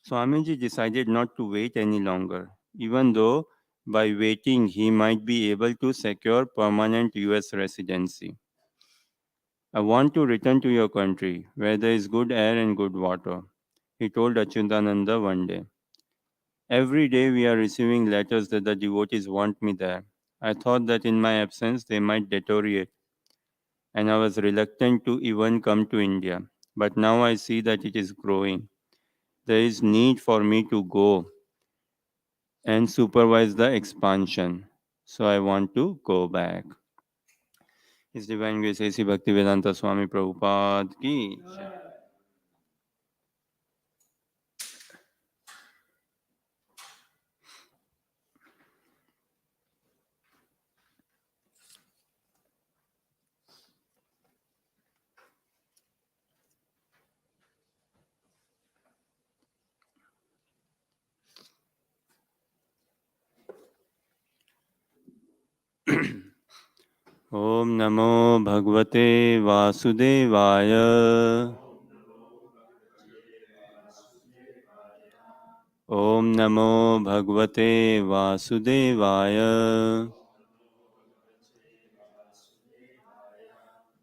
Swamiji decided not to wait any longer, even though by waiting he might be able to secure permanent US residency. I want to return to your country where there is good air and good water, he told Achyutananda one day. Every day we are receiving letters that the devotees want me there. I thought that in my absence they might deteriorate, and I was reluctant to even come to India. But now I see that it is growing. There is need for me to go and supervise the expansion. So I want to go back. His Divine Grace A.C. Bhaktivedanta Swami Prabhupada ki jai. Om Namo Bhagavate Vasudevaya. Om Namo Bhagavate Vasudevaya.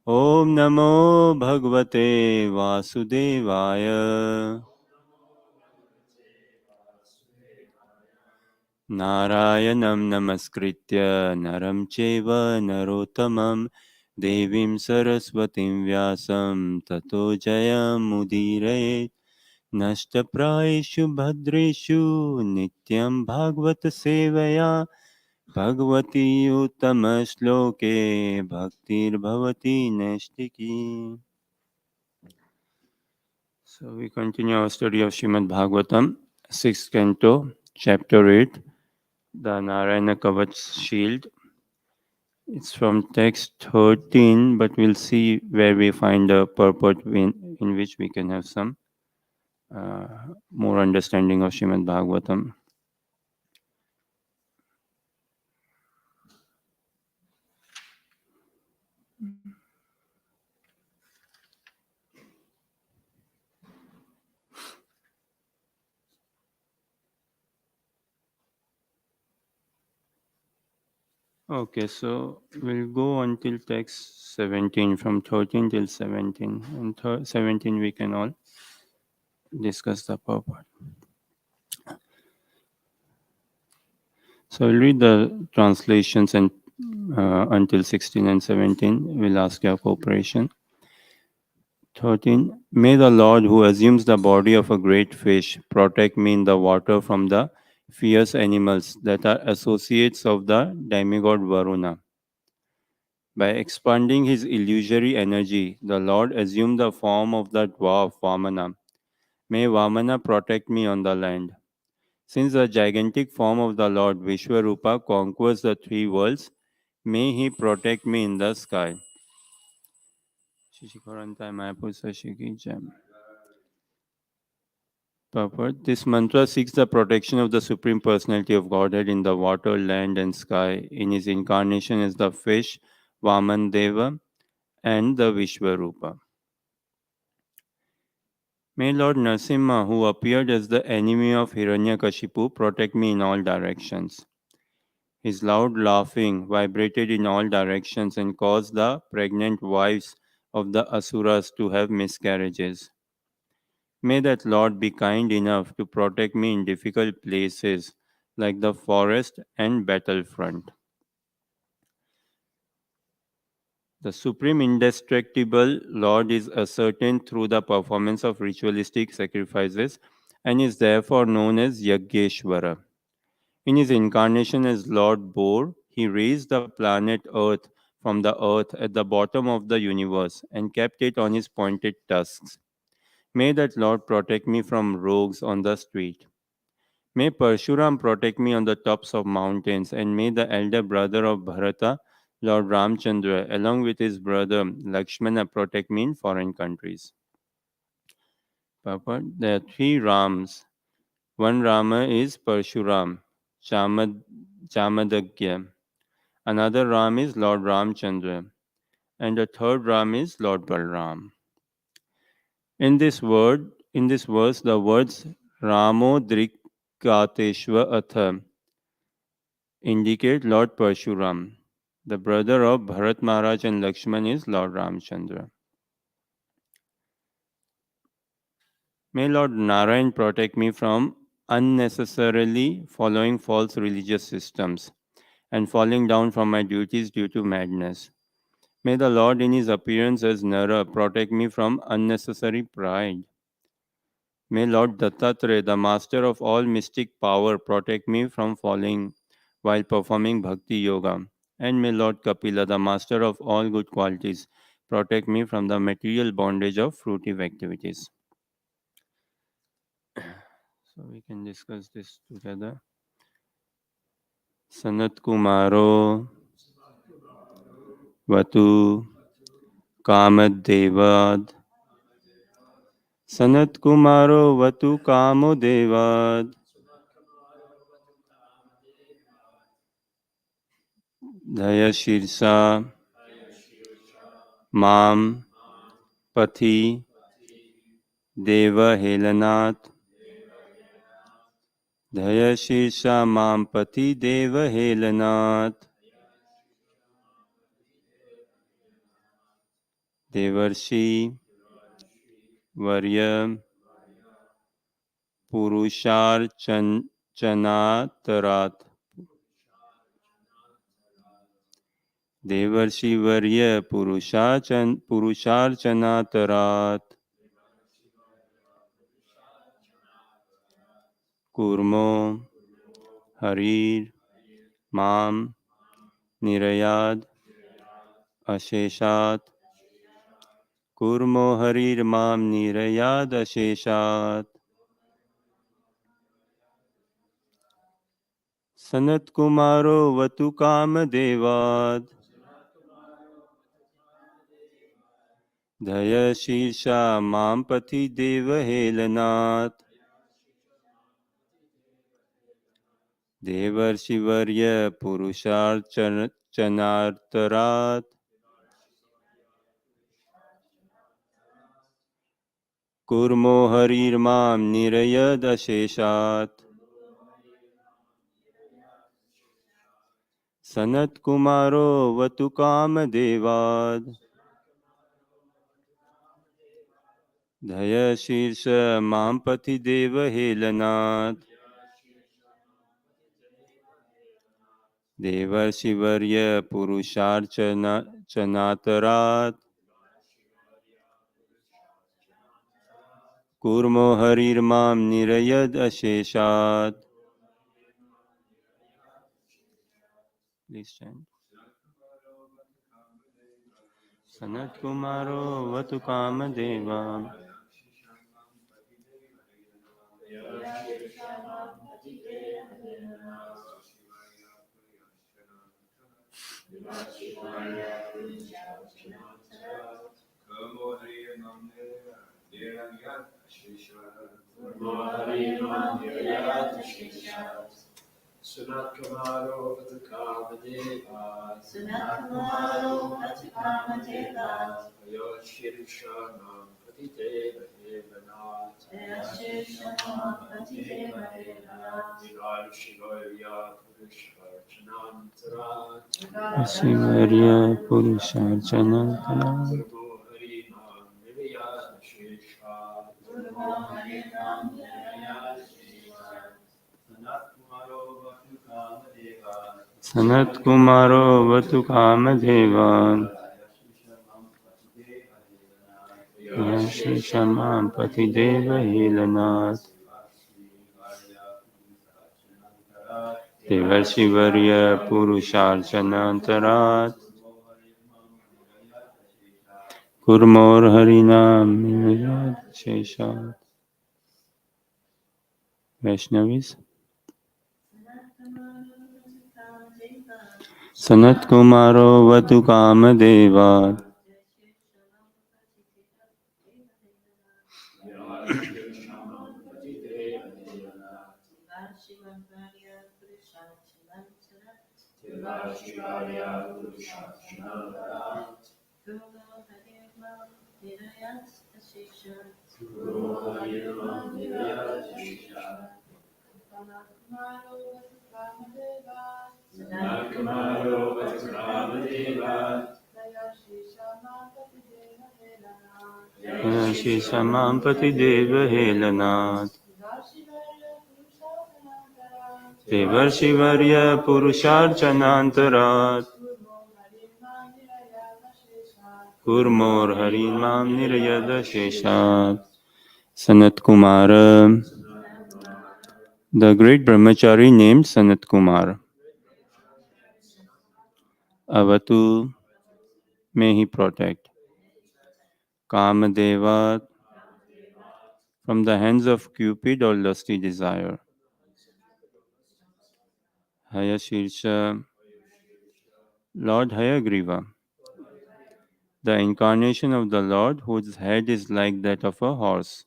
Om Namo Bhagavate Vasudevaya. Narayanam Namaskritya Naram Cheva Narottamam Devim Saraswatim Vyasam Tato Jayamudire Nashtaprayeshu Bhadreshu Nityam Bhagavata Sevaya Bhagavati Uttama Shloke Bhaktir Bhavati Nashtiki. So we continue our study of Srimad Bhagavatam, 6th canto, chapter 8, the Narayana Kavach shield. It's from text 13, but we'll see where we find a purport in which we can have some uh, more understanding of Srimad Bhagavatam. Okay, so we'll go until text 17, from 13 till 17. And 17 we can all discuss the purport. So I'll read the translations and until 16 and 17. We'll ask your cooperation. 13. May the Lord, who assumes the body of a great fish, protect me in the water from the fierce animals that are associates of the demigod Varuna. By expanding his illusory energy, the Lord assumed the form of the dwarf Vamana. May Vamana protect me on the land. Since the gigantic form of the Lord Vishwarupa conquers the three worlds, may he protect me in the sky. Shishikorantai Mayapur Sashiki Jam. Purport. This mantra seeks the protection of the Supreme Personality of Godhead in the water, land, and sky in his incarnation as the fish, Vaman Deva, and the Vishwarupa. May Lord Narasimha, who appeared as the enemy of Hiranyakashipu, protect me in all directions. His loud laughing vibrated in all directions and caused the pregnant wives of the Asuras to have miscarriages. May that Lord be kind enough to protect me in difficult places like the forest and battlefront. The Supreme Indestructible Lord is ascertained through the performance of ritualistic sacrifices and is therefore known as Yageshwara. In his incarnation as Lord Boar, he raised the planet Earth from the earth at the bottom of the universe and kept it on his pointed tusks. May that Lord protect me from rogues on the street. May Parshuram protect me on the tops of mountains, and may the elder brother of Bharata, Lord Ramchandra, along with his brother Lakshmana, protect me in foreign countries. Purport. There are three Rams. One Rama is Parshuram, Chamadagya. Another Ram is Lord Ramchandra. And the third Ram is Lord Balram. In this verse, the words Ramodrikateshva Atha indicate Lord Parshuram. The brother of Bharat Maharaj and Lakshman is Lord Ramchandra. May Lord Narayan protect me from unnecessarily following false religious systems and falling down from my duties due to madness. May the Lord in his appearance as Nara protect me from unnecessary pride. May Lord Dattatreya, the master of all mystic power, protect me from falling while performing bhakti yoga. And may Lord Kapila, the master of all good qualities, protect me from the material bondage of fruitive activities. So we can discuss this together. Sanat Kumaro Vatu Kamadevad Sanat Kumaro Vatu Kamodevad Daya Shirsa Mam Pathi Deva Helanat Daya Shirsa Mam Pathi Deva Helanat Devarshi Varya Purushar Chanatarat Devarshi Varya Purushar Chanatarat Kurmo Harir Mam Nirayad Asheshat Kurmo Harir Mam Nirayad Asheshat Sanat Kumaro Vatu Kamadevad Daya Shirsa Mam Pati Deva Helanat Devarshi Varya Purushar Chanartarat Kurmo Harir Mam Nirayad Asheshat Sanat Kumaro Vatu Kamadevad Daya Shirsa Mampati Deva Helanat Devarshi Varya Purushar Chanatarat Kurmo Harir Mam Nirayad Asheshat. Please chant. Sanat Kumaro Vatu Kamadeva Sunat Kumaro Vatukamadeva Sunat Kumaro Vatukamadeva Yoshirishana Patiteva Devanat Yoshirishana Patiteva Devanat Viral Shivarya Purusharchanantarat Shivarya Purushar Chanatarat Guru Harinam Nivya Shesha Guru Harinam Nivya Shesha Sanat Kumaro Vatu Kamadeva Yashisha Mampati Deva Helanat Devarshi Varya Purushar Chanatarat Kurmor Harinam Nirayad Sheshat. Vaishnavis. Sanat Kumaro Vatu Kamadeva Sanatkumaro Vatukamadeva Ashish Mampati Deva Helanat Devarshivarya Purusharchanantarat Kurmor Harimam Nirayada Sheshat. Sanat Kumara, the great brahmachari named Sanat Kumar. Avatu, may he protect. Kamadeva, from the hands of Cupid or lusty desire. Hayashirsha, Lord Hayagriva, the incarnation of the Lord whose head is like that of a horse.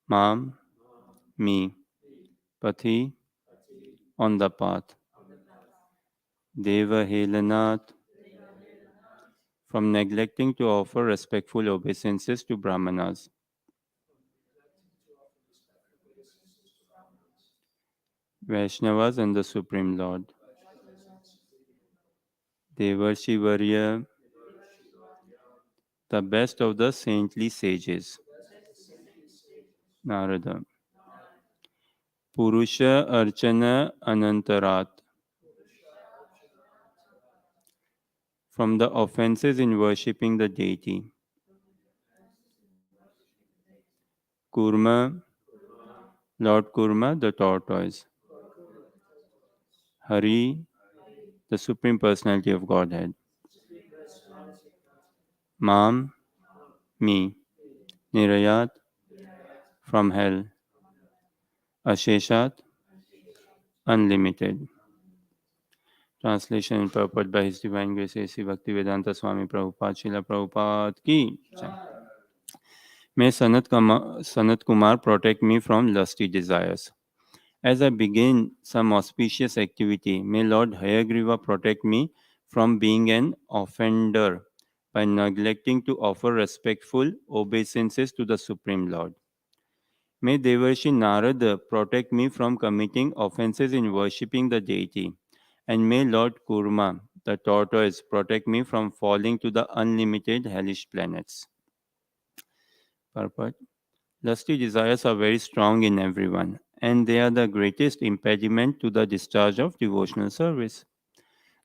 Mam, me. Pati, on the path. Deva Helanath, from neglecting to offer respectful obeisances to Brahmanas. Vaishnavas and the Supreme Lord. Devarshi Varya, the best of the saintly sages. Narada. Purusha Archana Anantarat, from the offenses in worshipping the deity. Kurma, Lord Kurma, the tortoise. Hari, the Supreme Personality of Godhead. Mam, me. Nirayat, from hell. Asheshat, unlimited. Translation and purport by His Divine Grace A.C. Bhaktivedanta Swami Prabhupada Srila Prabhupada ki jai. May Sanat Kumar protect me from lusty desires. As I begin some auspicious activity, may Lord Hayagriva protect me from being an offender by neglecting to offer respectful obeisances to the Supreme Lord. May Devarshi Narada protect me from committing offenses in worshipping the deity. And may Lord Kurma, the tortoise, protect me from falling to the unlimited hellish planets. Purport. Lusty desires are very strong in everyone, and they are the greatest impediment to the discharge of devotional service.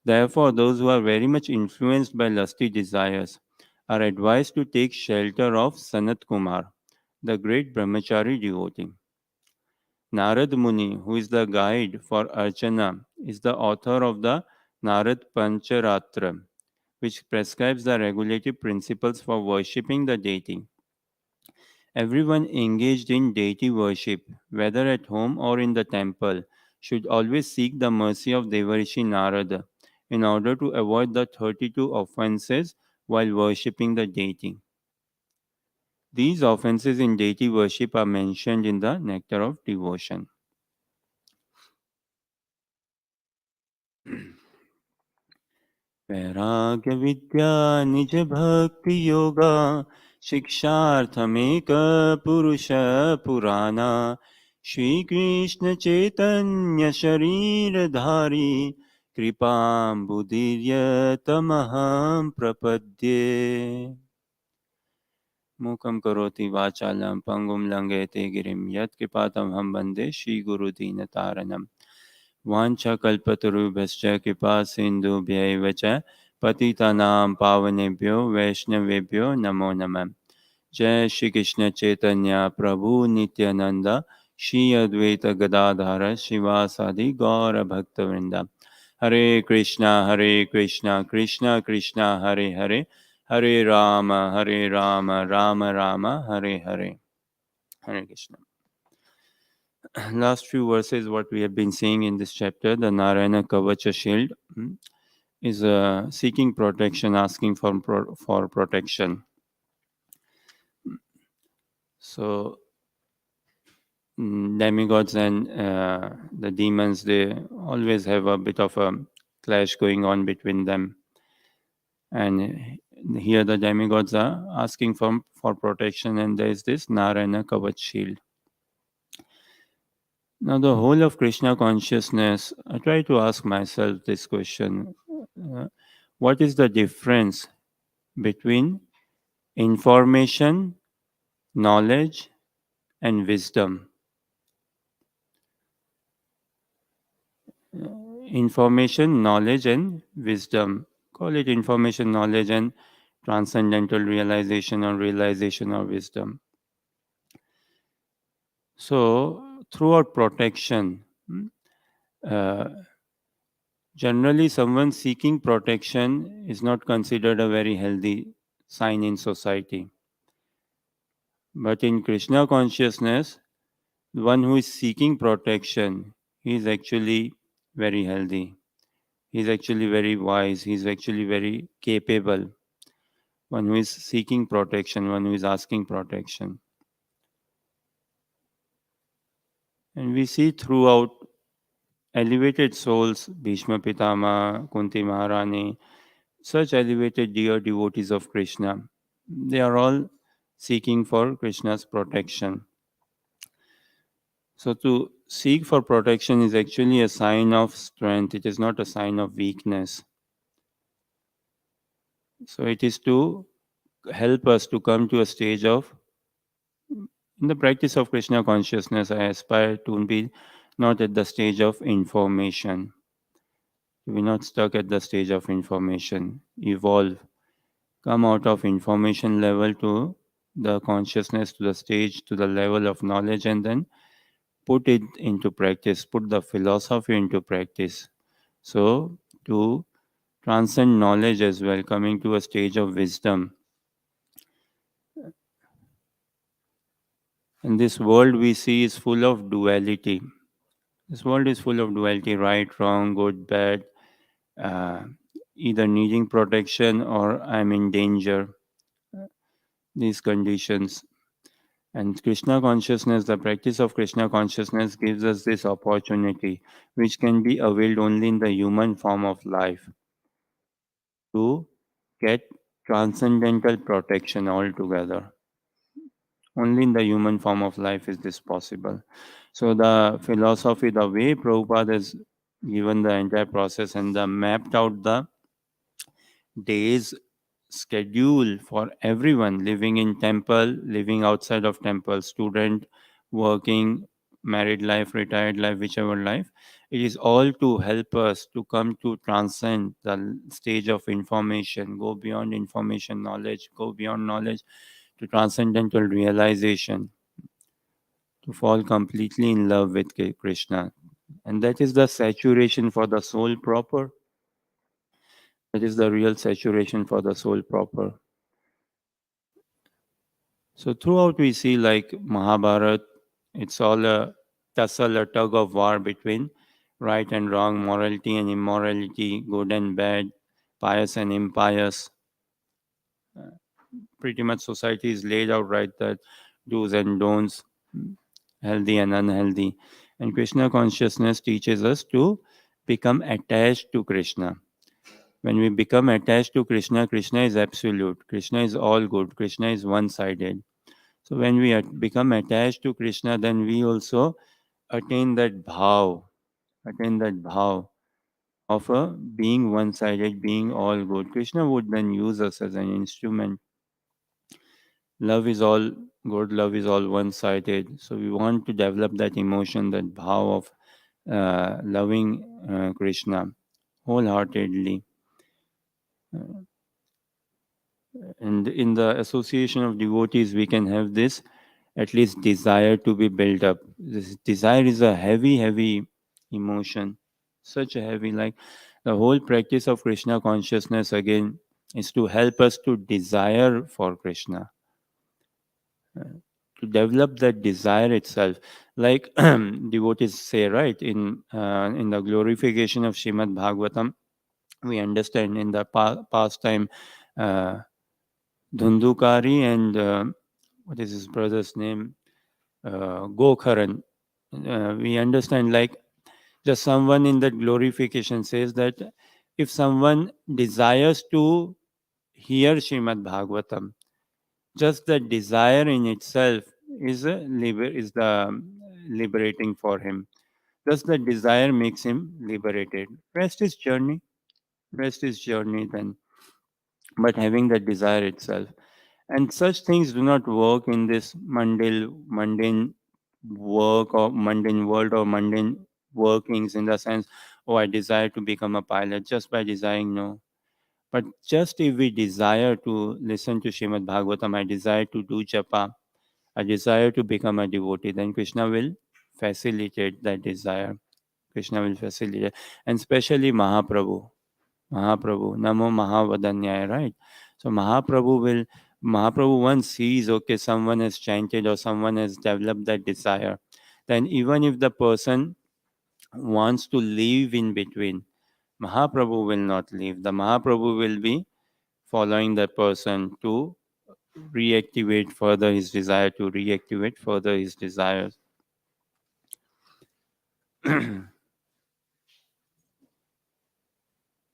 Therefore, those who are very much influenced by lusty desires are advised to take shelter of Sanat Kumar, the great brahmachari devotee. Narad Muni, who is the guide for Archana, is the author of the Narad Pancharatra, which prescribes the regulative principles for worshipping the deity. Everyone engaged in deity worship, whether at home or in the temple, should always seek the mercy of Devarishi Narada in order to avoid the 32 offenses while worshipping the deity. These offenses in deity worship are mentioned in the Nectar of Devotion. वैराग्य विद्या निज भक्ति योगा शिक्षार्थमेक पुरुष पुराना श्री कृष्ण चैतन्य शरीरधारी कृपाम्बुदीर्य तमहं प्रपद्ये मूकं करोति वाचालं पंगुं लंघयते गिरिं यत्कृपातमहं वन्दे श्रीगुरुदीनतारणम् वाञ्छाकल्पतरुभ्यश्च कृपा सिन्धुभ्यैव च पतितानां पावनेभ्यो वैष्णवेभ्यो नमो नमः जय श्री कृष्ण चैतन्य प्रभु नित्यानंद श्री अद्वैत गदाधर शिवासादि गौर भक्तवृंद हरे Krishna Krishna Krishna Hare Hare Hare Ram Ram Ram Hare Hare Hare Krishna. Last few verses, what we have been seeing in this chapter, the Narayana Kavacha shield, is seeking protection, asking for protection. So, demigods and the demons, they always have a bit of a clash going on between them. And Here the demigods are asking for protection, and there is this Narayana Kavach shield. Now, the whole of Krishna consciousness, I try to ask myself this question: uh, what is the difference between information, knowledge, and wisdom? Information, knowledge, and wisdom. Call it information, knowledge, and transcendental realization or wisdom. So, throughout protection, uh, generally, someone seeking protection is not considered a very healthy sign in society. But in Krishna consciousness, the one who is seeking protection, he is actually very healthy. He is actually very wise. He is actually very capable. One who is seeking protection, one who is asking protection. And we see throughout elevated souls, Bhishma Pitama, Kunti Maharani, such elevated dear devotees of Krishna, they are all seeking for Krishna's protection. So, to seek for protection is actually a sign of strength, it is not a sign of weakness. So, it is to help us to come to a stage of, in the practice of Krishna consciousness, I aspire to be not at the stage of information. To be not stuck at the stage of information. Evolve. Come out of information level to the consciousness, to the stage, to the level of knowledge, and then put it into practice, put the philosophy into practice. So, to transcend knowledge as well, coming to a stage of wisdom. And this world we see is full of duality. This world is full of duality: right, wrong, good, bad, uh, either needing protection or I'm in danger. These conditions. And Krishna consciousness, the practice of Krishna consciousness gives us this opportunity, which can be availed only in the human form of life, to get transcendental protection altogether. Only in the human form of life is this possible. So the philosophy, the way Prabhupada has given the entire process and the mapped out the days schedule for everyone living in temple, living outside of temple, student, working, married life, retired life, whichever life. It is all to help us to come to transcend the stage of information, go beyond information knowledge, go beyond knowledge to transcendental realization, to fall completely in love with Krishna. And that is the saturation for the soul proper. That is the real saturation for the soul proper. So throughout we see like Mahabharat, it's all a tussle, a tug of war between right and wrong, morality and immorality, good and bad, pious and impious. Uh, Pretty much society is laid out right, that do's and don'ts, healthy and unhealthy. And Krishna consciousness teaches us to become attached to Krishna. When we become attached to Krishna, Krishna is absolute, Krishna is all good, Krishna is one sided. So when we become attached to Krishna, then we also attain that bhav of a being one-sided, being all good. Krishna would then use us as an instrument. Love is all good, love is all one-sided. So we want to develop that emotion, that bhav of loving Krishna wholeheartedly. Uh, and in the association of devotees, we can have this at least desire to be built up. This desire is a heavy, heavy emotion, such a heavy, like the whole practice of Krishna consciousness again is to help us to desire for Krishna, uh, to develop that desire itself. Like devotees say, right, in the glorification of Srimad Bhagavatam, we understand in the past time, uh, Dhundukari and what is his brother's name? Gokharan. We understand like just someone in that glorification says that if someone desires to hear Srimad Bhagavatam. Just the desire in itself is the liberating for him. Just the desire makes him liberated. Rest is journey. Rest is journey then. But having that desire itself. And such things do not work in this mundane work or mundane world or mundane workings in the sense, oh, I desire to become a pilot just by desiring, no. But just if we desire to listen to Srimad Bhagavatam, I desire to do japa, I desire to become a devotee, then Krishna will facilitate that desire. Krishna will facilitate. And especially Mahaprabhu, Namo Mahavadanyaya, right? So Mahaprabhu once sees, okay, someone has chanted or someone has developed that desire, then even if the person wants to leave in between, Mahaprabhu will not leave. The Mahaprabhu will be following that person to reactivate further his desire, to reactivate further his desires.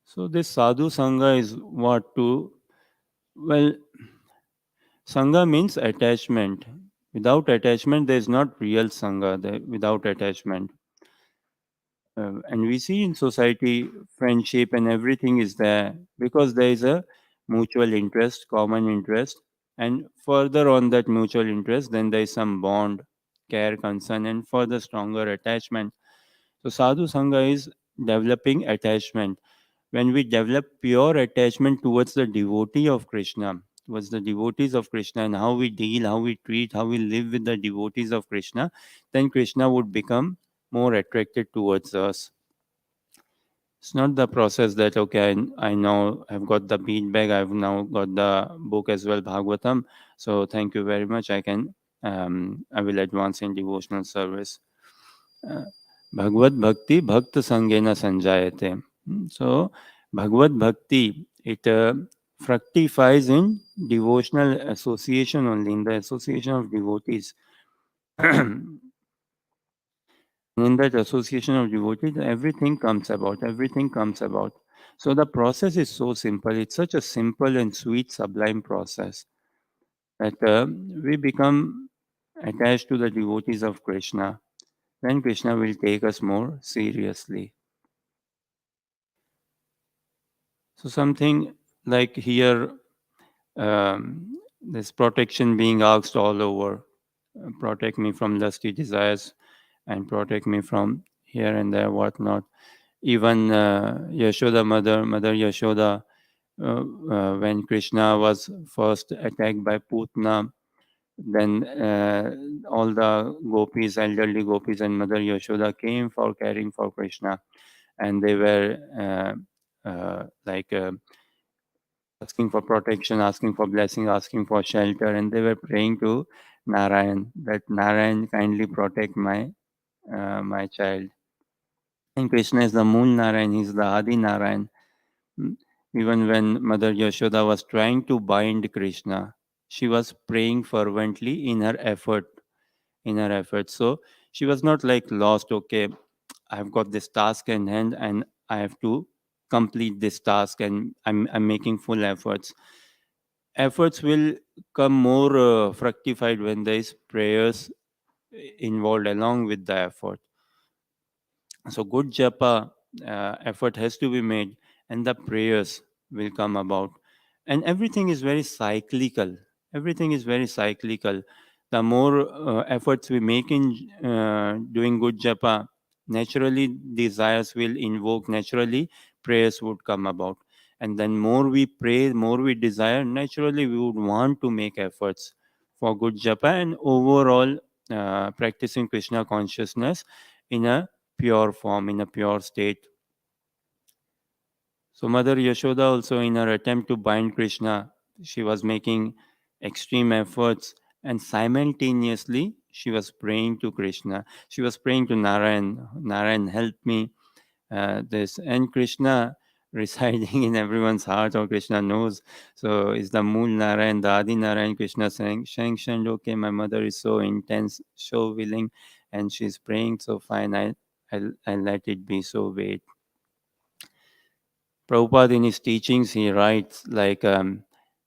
So this sadhu sangha is what to, well, sangha means attachment. Without attachment, there is not real sangha. Without attachment, and we see in society, friendship and everything is there because there is a mutual interest, common interest, and further on that mutual interest, then there is some bond, care, concern, and further stronger attachment. So sadhu sangha is developing attachment. When we develop pure attachment towards the devotee of Krishna, towards the devotees of Krishna, and how we deal, how we treat, how we live with the devotees of Krishna, then Krishna would become more attracted towards us. It's not the process that, okay, I now have got the bead bag, I've now got the book as well, Bhagavatam. So thank you very much. I will advance in devotional service. Uh, Bhagavad Bhakti Bhakta Sangena Sanjayate. So, Bhagavad Bhakti, it fructifies in devotional association only, in the association of devotees. And in that association of devotees, everything comes about, everything comes about. So, the process is so simple. It's such a simple and sweet, sublime process that we become attached to the devotees of Krishna. Then Krishna will take us more seriously. So something like here, um, this protection being asked all over, protect me from lusty desires and protect me from here and there, whatnot. Even Yashoda, Mother Yashoda, when Krishna was first attacked by Putna, then all the gopis, elderly gopis, and Mother Yashoda came for caring for Krishna, and they were like. Asking for protection, asking for blessing, asking for shelter, and they were praying to Narayan that Narayan kindly protect my child. And Krishna is the Mool Narayan, he is the Adi Narayan. Mm. Even when Mother Yashoda was trying to bind Krishna, she was praying fervently in her effort. So she was not like lost, okay, I've got this task in hand and I have to complete this task and I'm making full efforts. Efforts will come more fructified when there is prayers involved along with the effort. So good japa, effort has to be made, and the prayers will come about. And everything is very cyclical. Everything is very cyclical. The more efforts we make in doing good japa, naturally desires will invoke. Naturally, prayers would come about. And then more we pray, more we desire. Naturally, we would want to make efforts for good japa and overall practicing Krishna consciousness in a pure form, in a pure state. So, Mother Yashoda also, in her attempt to bind Krishna, she was making extreme efforts and simultaneously she was praying to Krishna. She was praying to Narayan, Narayan, help me. This and Krishna residing in everyone's heart, or Krishna knows. So, is the Mool Narayan, the Adi Narayan, Krishna saying, sanctioned, okay, my mother is so intense, so willing, and she's praying, so fine, I'll let it be, so wait. Prabhupada in his teachings, he writes like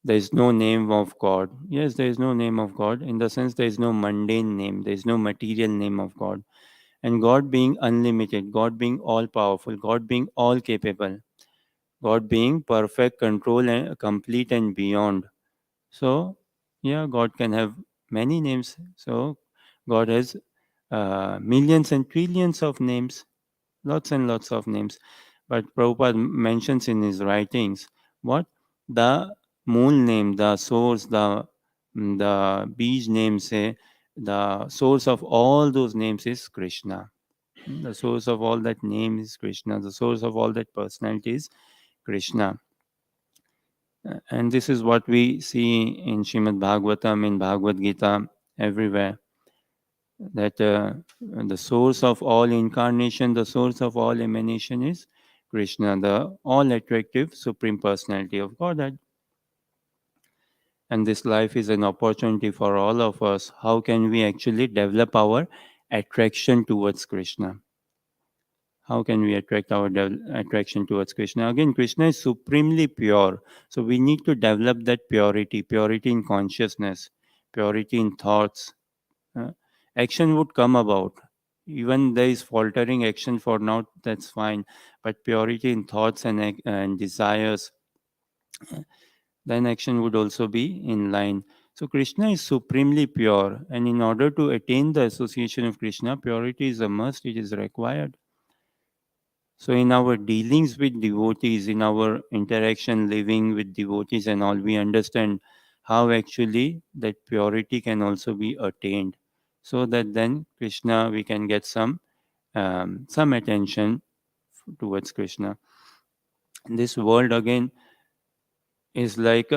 There is no name of God. Yes, there is no name of God. In the sense, there is no mundane name. There is no material name of God. And God being unlimited, God being all powerful, God being all capable, God being perfect control and complete and beyond. So, yeah, God can have many names. So, God has millions and trillions of names, lots and lots of names. But Prabhupada mentions in his writings what the mool name, the source, the beej name, say the source of all those names is Krishna. The source of all that name is Krishna. The source of all that personality is Krishna. And this is what we see in Srimad Bhagavatam, in Bhagavad Gita, everywhere. That the source of all incarnation, the source of all emanation is Krishna, the all attractive Supreme Personality of Godhead. And this life is an opportunity for all of us. How can we actually develop our attraction towards Krishna? How can we attract our attraction towards Krishna? Again, Krishna is supremely pure. So we need to develop that purity, purity in consciousness, purity in thoughts. Uh, Action would come about. Even there is faltering action for now, that's fine. But purity in thoughts and desires, then action would also be in line. So Krishna is supremely pure. And in order to attain the association of Krishna, purity is a must, it is required. So, in our dealings with devotees, in our interaction living with devotees, and all, we understand how actually that purity can also be attained. So that then Krishna, we can get some attention towards Krishna. This world again is like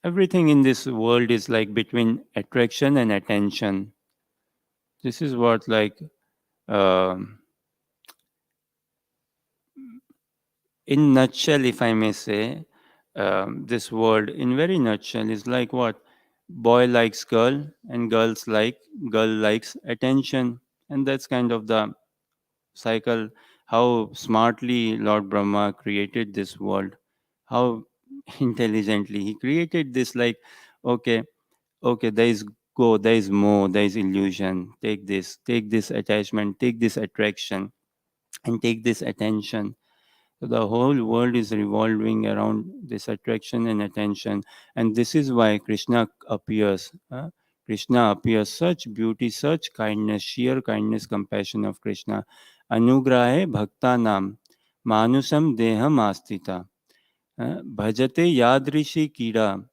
everything in this world is like between attraction and attention. This is what like. um in nutshell, if I may say, this word in very nutshell is like what boy likes girl and girl likes attention, and that's kind of the cycle. How smartly Lord Brahma created this world, how intelligently he created this. Like, okay, okay, there is go, there is more, there is illusion. Take this attachment, take this attraction, and take this attention. So the whole world is revolving around this attraction and attention. And this is why Krishna appears. Krishna appears, such beauty, such kindness, sheer kindness, compassion of Krishna. Anugrahe bhakta nam, manusam deham astita. Bhajate yadrishi kira,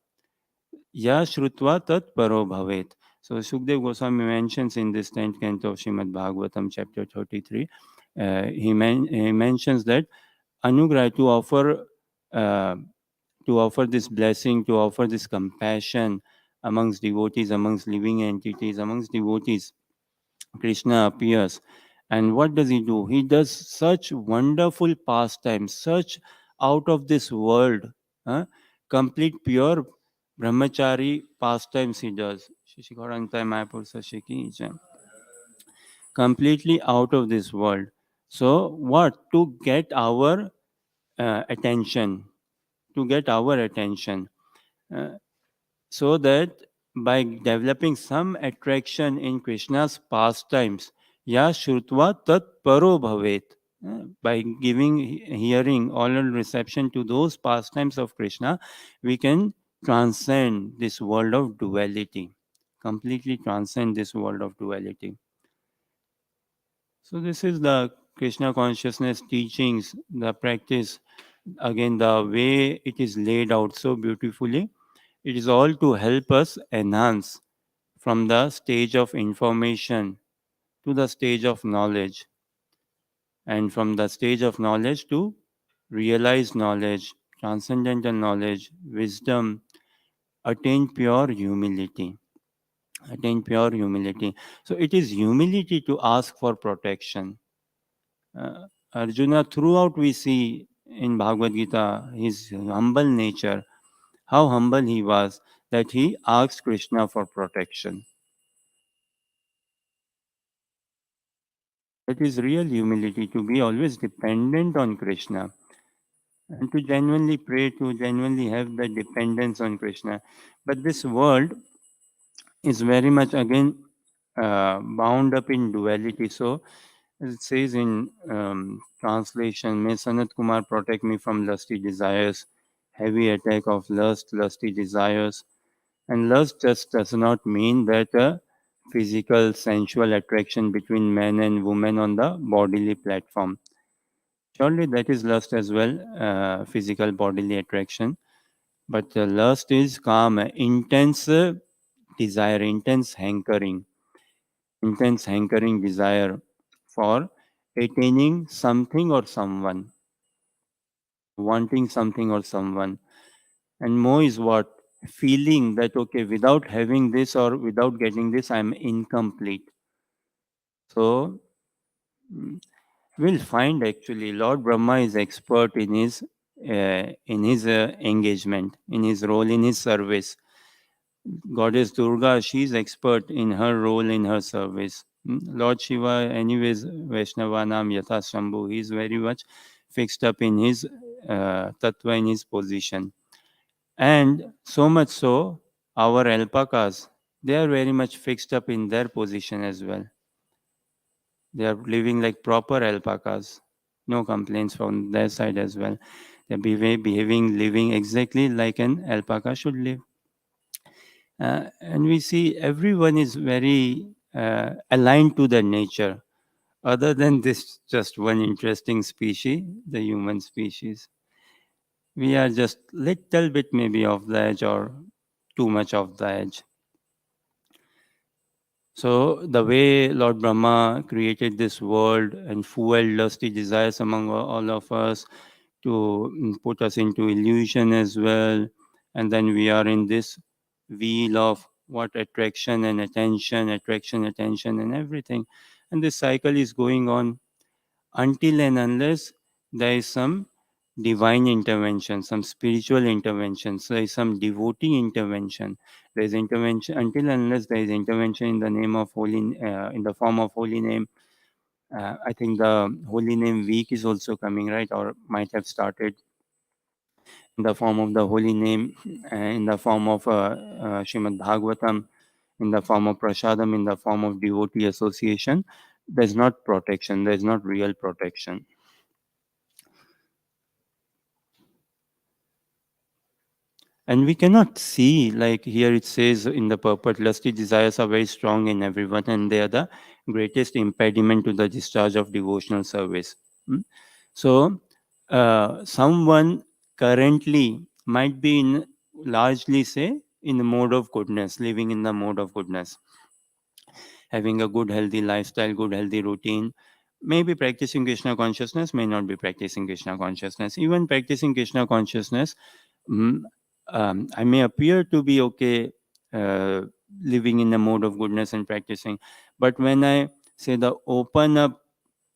ya shrutva tat paro bhavet. So Sukdev Goswami mentions in this 10th canto of Srimad Bhagavatam, chapter 33, he mentions that anugrah, uh, to offer this blessing, to offer this compassion amongst devotees, amongst living entities, amongst devotees. Krishna appears, and what does he do? He does such wonderful pastimes, such out of this world, huh? Complete pure brahmachari pastimes he does. Shishikorantai Mayapur Sashiki Jai. Completely out of this world. So what? To get our attention, to get our attention, uh, so that by developing some attraction in Krishna's pastimes, ya shrutva tat paro bhavet, by giving hearing oral reception to those pastimes of Krishna, we can transcend this world of duality, completely transcend this world of duality. So this is the Krishna consciousness teachings, the practice. Again, the way it is laid out so beautifully, it is all to help us enhance from the stage of information to the stage of knowledge, and from the stage of knowledge to realized knowledge, transcendental knowledge, wisdom, attain pure humility. Attain pure humility. So it is humility to ask for protection. Arjuna, throughout we see in Bhagavad Gita his humble nature, how humble he was, that he asked Krishna for protection. That is real humility, to be always dependent on Krishna. and to genuinely pray, to genuinely have the dependence on Krishna. But this world is very much again bound up in duality. So it says in translation, may Sanat Kumar protect me from lusty desires, heavy attack of lust, lusty desires. And lust just does not mean that a physical, sensual attraction between man and woman on the bodily platform. Surely that is lust as well, physical bodily attraction. But lust is calm, intense desire, intense hankering desire for attaining something or someone, wanting something or someone. And more is what? Feeling that, okay, without having this or without getting this, I'm incomplete. So mm, we'll find actually Lord Brahma is expert in his engagement, in his role, in his service. Goddess Durga, she's expert in her role in her service. Lord Shiva, anyways, Vaishnavanam Yatha Shambhu, he's very much fixed up in his tattva, in his position. And so much so, our alpacas, they are very much fixed up in their position as well. They are living like proper alpacas. No complaints from their side as well. They're behaving, living exactly like an alpaca should live. And we see everyone is very aligned to the nature, other than this just one interesting species, the human species. We are just little bit maybe off the edge or too much off the edge. So the way Lord Brahma created this world and fueled lusty desires among all of us to put us into illusion as well, and then we are in this wheel of what attraction, attention, and everything, and this cycle is going on until and unless there is some divine intervention, some spiritual intervention, so there is some devotee intervention. There is intervention until and unless there is intervention in the name of in the form of holy name. I think the holy name week is also coming, right, or might have started in the form of the holy name, in the form of Srimad Bhagavatam, in the form of prasadam, in the form of devotee association. There's not protection. There's not real protection. And we cannot see, like here it says in the purport, lusty desires are very strong in everyone, and they are the greatest impediment to the discharge of devotional service. Hmm? So, someone currently might be in largely, say, in the mode of goodness, living in the mode of goodness, having a good, healthy lifestyle, good, healthy routine. Maybe practicing Krishna consciousness, may not be practicing Krishna consciousness. Even practicing Krishna consciousness, mm, I may appear to be okay, uh, living in the mode of goodness and practicing, but when I say the open up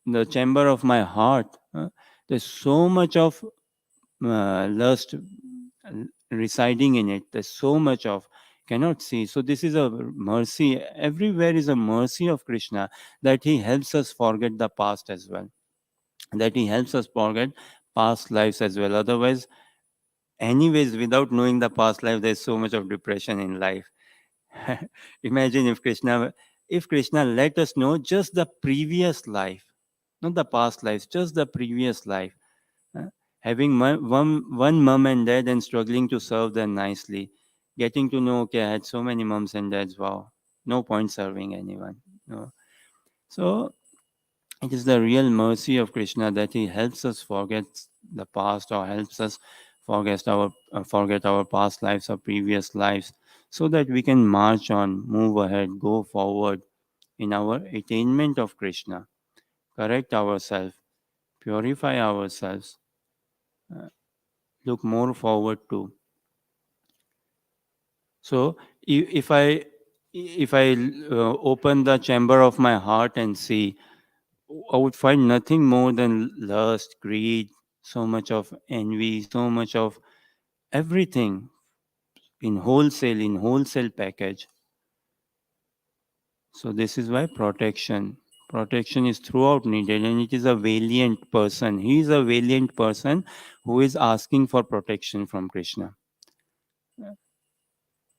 the chamber of my heart, there's so much of lust residing in it. There's so much of cannot see. So this is a mercy. Everywhere is a mercy of Krishna that he helps us forget the past as well. That he helps us forget past lives as well. Otherwise, anyways, without knowing the past life, there's so much of depression in life. Imagine if Krishna let us know just the previous life, not the past lives, just the previous life. uh, Having one mom and dad and struggling to serve them nicely, getting to know, okay, I had so many moms and dads. Wow, no point serving anyone. No. So it is the real mercy of Krishna that he helps us forget the past, or helps us forget our past lives or previous lives, so that we can march on, move ahead, go forward in our attainment of Krishna, correct ourselves, purify ourselves, uh, look more forward to. So if I open the chamber of my heart and see, I would find nothing more than lust, greed, so much of envy, so much of everything in wholesale package. So this is why protection. Protection is throughout needed, and it is a valiant person. He is a valiant person who is asking for protection from Krishna.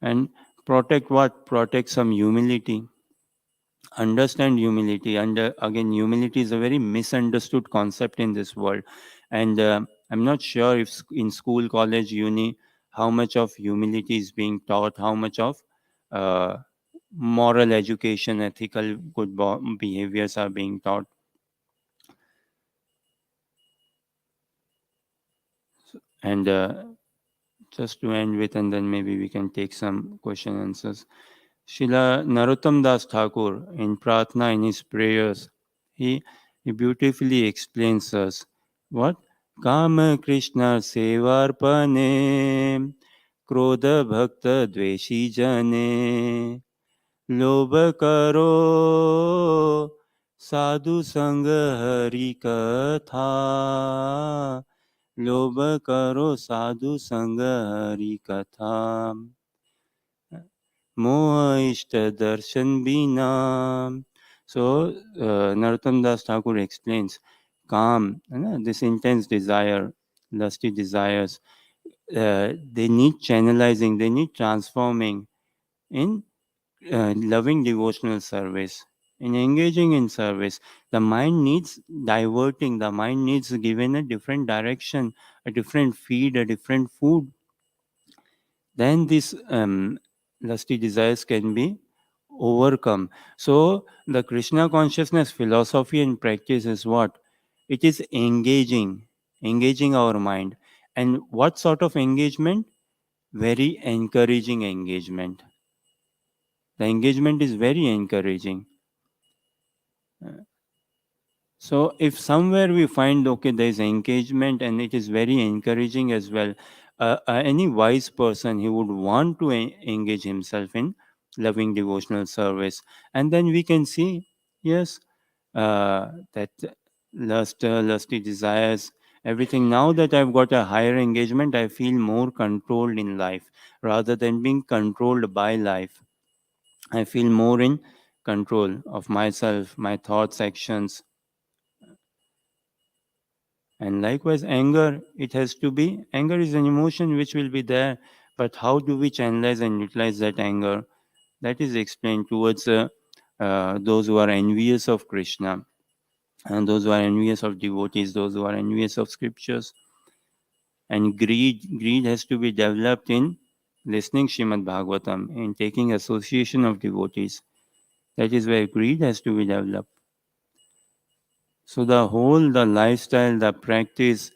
And protect what? Protect some humility. Understand humility. And again, humility is a very misunderstood concept in this world. And I'm not sure if in school, college, uni, how much of humility is being taught, how much of uh, moral education, ethical good behaviors are being taught. And just to end with, and then maybe we can take some question answers. Srila Narottam Das Thakur, in Pratna, in his prayers, he, he beautifully explains us what? Kama Krishna Sevarpane, Krodha Bhakta Dveshi Jane, Lobha Karo, Sadhu Sangha Hari Katha, Lobha Karo Sadhu Sangha Hari Katha. Moha Ishta Darshan Bina. So, Narottam Das Thakur explains calm, this intense desire, lusty desires, they need channelizing, they need transforming in loving devotional service, in engaging in service. The mind needs diverting, the mind needs given a different direction, a different feed, a different food. Then these lusty desires can be overcome. So the Krishna consciousness philosophy and practice is what? It is engaging our mind. And what sort of engagement? Very encouraging engagement. The engagement is very encouraging. So if somewhere we find, okay, there is engagement and it is very encouraging as well, any wise person, he would want to engage himself in loving devotional service. And then we can see, yes, that lusty desires, everything. Now that I've got a higher engagement, I feel more controlled in life rather than being controlled by life. I feel more in control of myself, my thoughts, actions. And likewise, anger, it has to be, anger is an emotion which will be there, but how do we channelize and utilize that anger? That is explained towards those who are envious of Krishna, and those who are envious of devotees, those who are envious of scriptures. And greed has to be developed in listening Srimad Bhagavatam, in taking association of devotees. That is where greed has to be developed. So the lifestyle, the practice,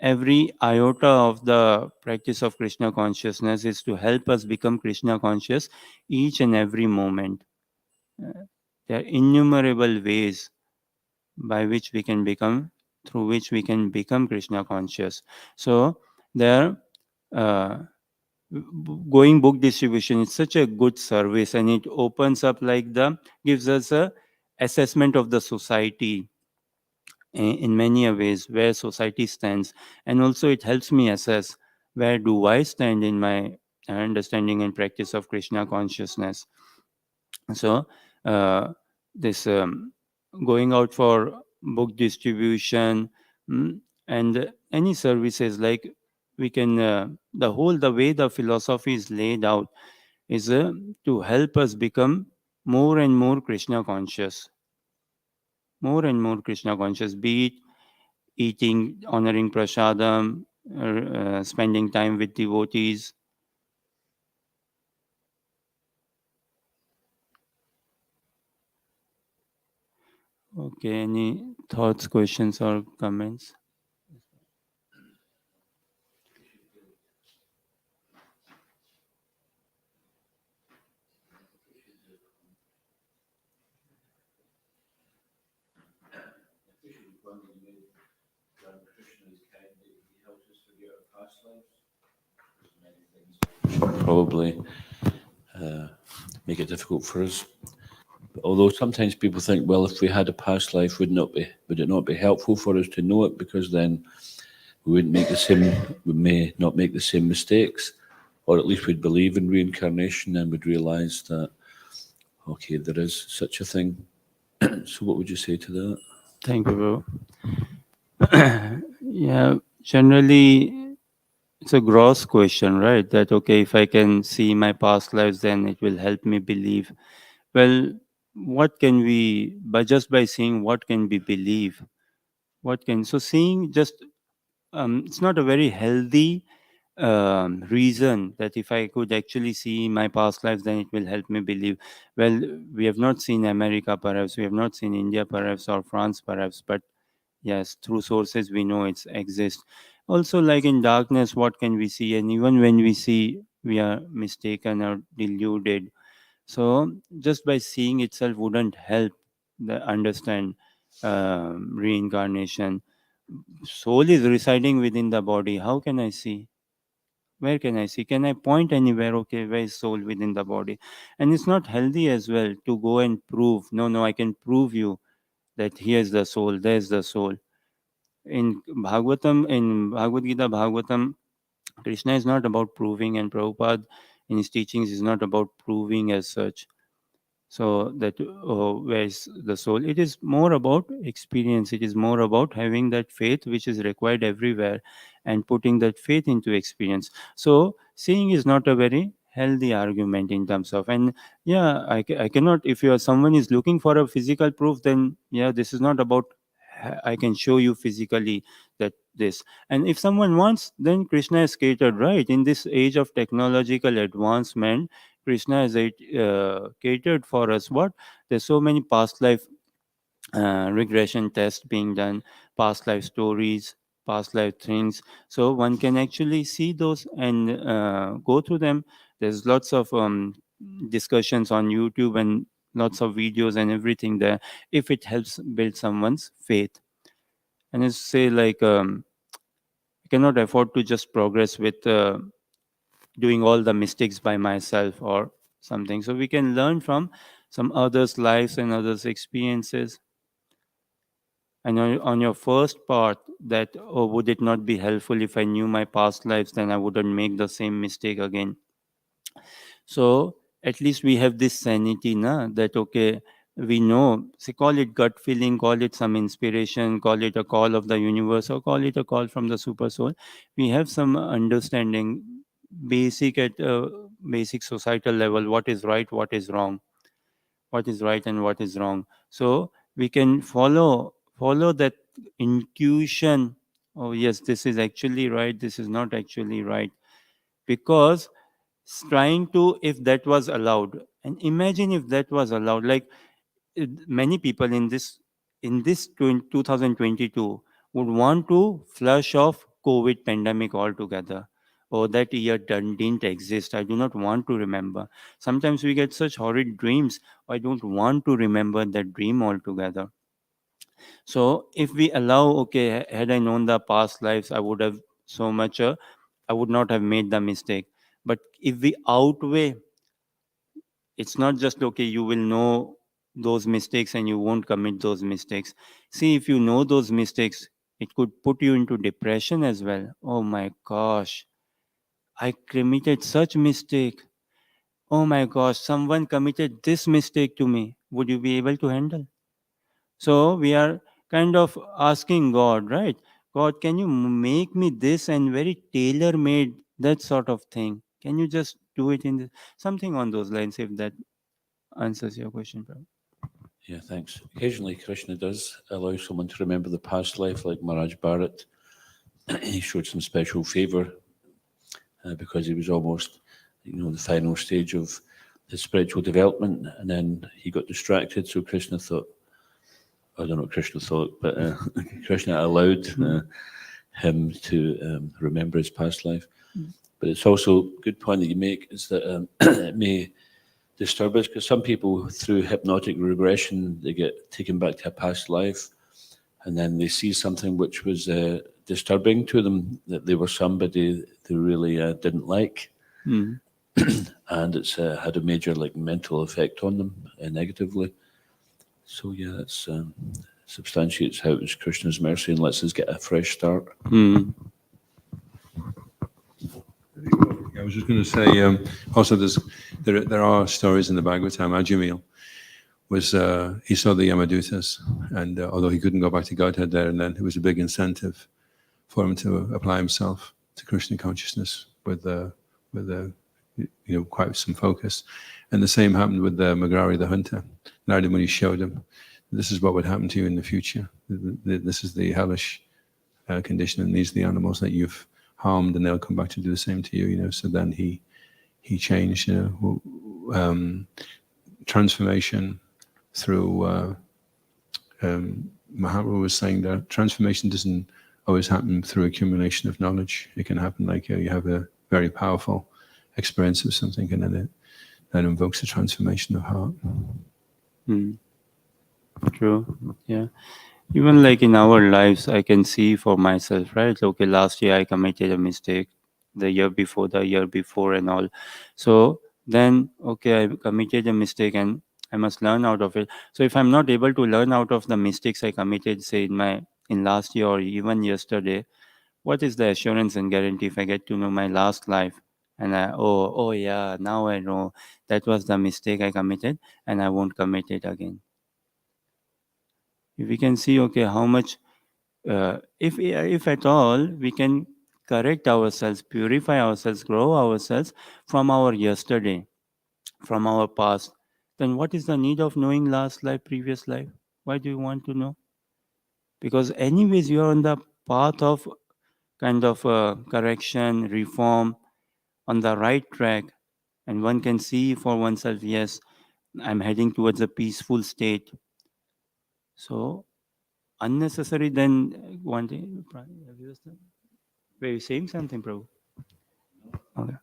every iota of the practice of Krishna consciousness is to help us become Krishna conscious each and every moment. There are innumerable ways by which we can become, through which we can become Krishna conscious. So there, uh, going book distribution is such a good service, and it opens up like gives us a assessment of the society in many a ways, where society stands, and also it helps me assess where do I stand in my understanding and practice of Krishna consciousness. So this going out for book distribution, and any services, like we can the way the philosophy is laid out is to help us become more and more Krishna conscious, more and more Krishna conscious, be it eating, honoring prasadam, spending time with devotees. Okay, any thoughts, questions, or comments? Probably make it difficult for us. Although sometimes people think, well, if we had a past life, would it not be helpful for us to know it, because then we may not make the same mistakes, or at least we'd believe in reincarnation and would realise that, okay, there is such a thing. So what would you say to that? Thank you, bro. Yeah, generally, it's a gross question, right? That, okay, if I can see my past lives, then it will help me believe. Well, what can we, by just by seeing, what can we believe? What can, so seeing just, it's not a very healthy reason that if I could actually see my past lives, then it will help me believe. Well, we have not seen America, perhaps, we have not seen India, perhaps, or France, perhaps, but yes, through sources we know it's exists. Also, like in darkness, what can we see? And even when we see, we are mistaken or deluded. So just by seeing itself wouldn't help the understand reincarnation. Soul is residing within the body. How can I see? Where can I see? Can I point anywhere? Okay, where is soul within the body? And it's not healthy as well to go and prove. No, no, I can prove you that here's the soul, there's the soul. In Bhagavad Gita, Bhagavatam, Krishna is not about proving, and Prabhupada in his teachings is not about proving as such. So that where is the soul? It is more about experience. It is more about having that faith which is required everywhere, and putting that faith into experience. So seeing is not a very healthy argument in terms of, and yeah, I cannot, if you are someone is looking for a physical proof, then yeah, this is not about I can show you physically that this. And if someone wants, then Krishna is catered, right? In this age of technological advancement, Krishna has catered for us. What? There's so many past life regression tests being done, past life stories, past life things. So one can actually see those and go through them. There's lots of discussions on YouTube and lots of videos and everything there. If it helps build someone's faith, and it's say like I cannot afford to just progress with. Doing all the mistakes by myself or something. So we can learn from some others' lives and others' experiences. And on your first part, that oh, would it not be helpful if I knew my past lives, then I wouldn't make the same mistake again. So at least we have this sanity, na, that okay, we know, say, call it gut feeling, call it some inspiration, call it a call of the universe, or call it a call from the super soul. We have some understanding, basic at basic societal level, what is right, what is wrong, what is right and what is wrong. So we can follow that intuition. Oh yes, this is actually right, this is not actually right, because trying to, if that was allowed, and imagine if that was allowed, like many people in this 2022 would want to flush off COVID pandemic altogether. Or that year didn't exist, I do not want to remember. Sometimes we get such horrid dreams, I don't want to remember that dream altogether. So if we allow, okay, had I known the past lives, I would have so much I would not have made the mistake. But if we outweigh, it's not just okay, you will know those mistakes and you won't commit those mistakes. See, if you know those mistakes, it could put you into depression as well. Oh my gosh, I committed such mistake. Oh my gosh, someone committed this mistake to me. Would you be able to handle? So we are kind of asking God, right? God, can you make me this and very tailor made, that sort of thing? Can you just do it in something on those lines, if that answers your question, Prabhu? Yeah, thanks. Occasionally, Krishna does allow someone to remember the past life, like Maharaj Bharat. He showed some special favour because he was almost, the final stage of his spiritual development, and then he got distracted. So Krishna thought, I don't know what Krishna thought, but Krishna allowed him to remember his past life. But it's also a good point that you make is that it may disturb us because some people, through hypnotic regression, they get taken back to a past life, and then they see something which was disturbing to them, that they were somebody they really didn't like, Mm. and it's had a major mental effect on them negatively. So yeah, that's substantiates how it's Krishna's mercy and lets us get a fresh start. Mm. I was just going to say, also there are stories in the Bhagavatam, Ajamil, was he saw the Yamadutas, and although he couldn't go back to Godhead there and then, it was a big incentive for him to apply himself to Krishna consciousness with quite some focus. And the same happened with Magrari the hunter. Narada Muni showed him, this is what would happen to you in the future. This is the hellish condition, and these are the animals that you've harmed, and they'll come back to do the same to you. So then he changed, transformation through. Mahatma was saying that transformation doesn't always happen through accumulation of knowledge. It can happen like you have a very powerful experience of something, and then that invokes a transformation of heart. True. Yeah. Even like in our lives, I can see for myself, right? Okay, last year I committed a mistake, the year before, and all. So then, okay, I committed a mistake and I must learn out of it. So if I'm not able to learn out of the mistakes I committed, say in last year or even yesterday, what is the assurance and guarantee if I get to know my last life and oh yeah, now I know that was the mistake I committed and I won't commit it again. If we can see, okay, how much, if at all we can correct ourselves, purify ourselves, grow ourselves from our yesterday, from our past, then what is the need of knowing last life, previous life? Why do you want to know? Because anyways, you are on the path of kind of correction, reform, on the right track, and one can see for oneself, yes, I'm heading towards a peaceful state. So unnecessary then wanting. Were you saying something, bro? Okay.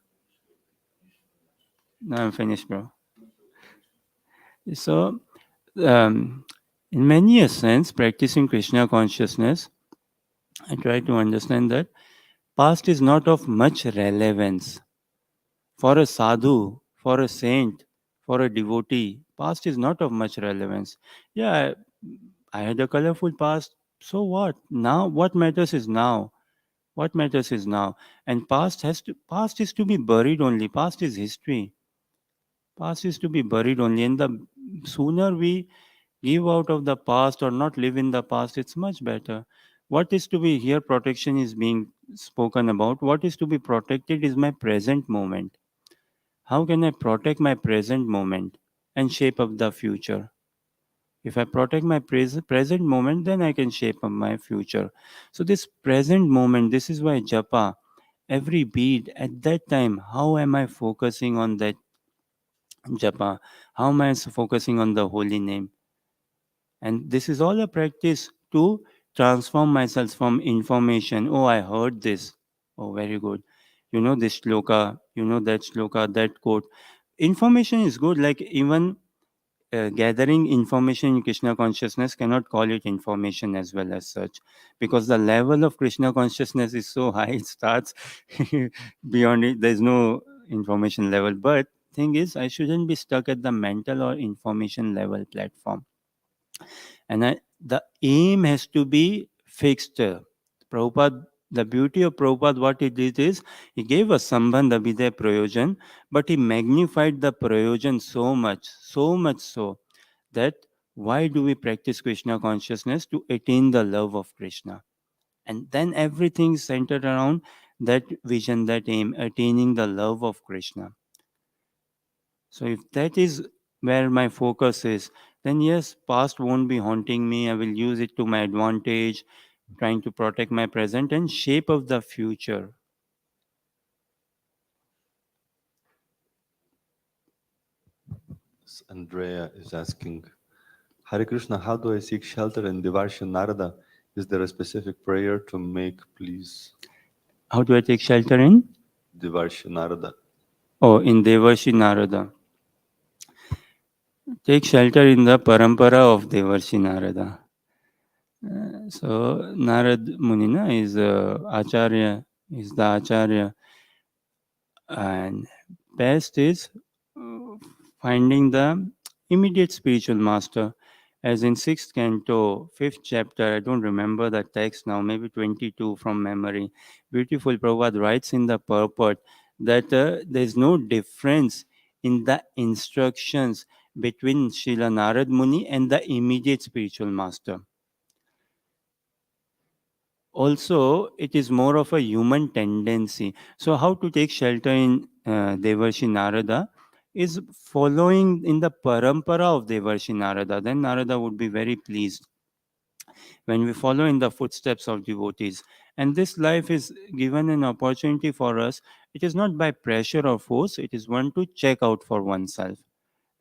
No, I'm finished, bro. So, um, in many a sense, practicing Krishna consciousness, I try to understand that past is not of much relevance. For a sadhu, for a saint, for a devotee, past is not of much relevance. Yeah, I had a colorful past. So what? Now, what matters is now. What matters is now. And past is to be buried only. Past is history. Past is to be buried only. And the sooner we give out of the past or not live in the past, it's much better. What is to be here, protection is being spoken about. What is to be protected is my present moment. How can I protect my present moment and shape up the future? If I protect my present moment, then I can shape up my future. So, this present moment, this is why japa, every beat at that time, how am I focusing on that japa? How am I focusing on the holy name? And this is all a practice to transform myself from information. Oh, I heard this. Oh, very good. You know this shloka, you know that shloka, that quote. Information is good, like even gathering information in Krishna consciousness cannot call it information as well as such, because the level of Krishna consciousness is so high, it starts beyond it. There's no information level. But thing is, I shouldn't be stuck at the mental or information level platform. And the aim has to be fixed. Prabhupada, the beauty of Prabhupada, what he did is, he gave us Sambandha Abhidaya Prayojan, but he magnified the Prayojan so much so, that why do we practice Krishna consciousness? To attain the love of Krishna. And then everything is centered around that vision, that aim, attaining the love of Krishna. So if that is where my focus is, then yes, past won't be haunting me. I will use it to my advantage, trying to protect my present and shape of the future. Andrea is asking, Hare Krishna, how do I seek shelter in Devarsha Narada? Is there a specific prayer to make, please? How do I take shelter in? Devarsha Narada. Oh, in Devarshi Narada. Take shelter in the parampara of Devarshi Narada. So Narad Munina is Acharya, is the Acharya, and best is uh, finding the immediate spiritual master, as in sixth canto, fifth chapter. I don't remember the text now, maybe 22 from memory. Beautiful Prabhupada writes in the purport that there is no difference in the instructions between Srila Narad Muni and the immediate spiritual master. Also, it is more of a human tendency. So, how to take shelter in Devarshi Narada is following in the parampara of Devarshi Narada. Then Narada would be very pleased when we follow in the footsteps of devotees. And this life is given an opportunity for us. It is not by pressure or force, it is one to check out for oneself.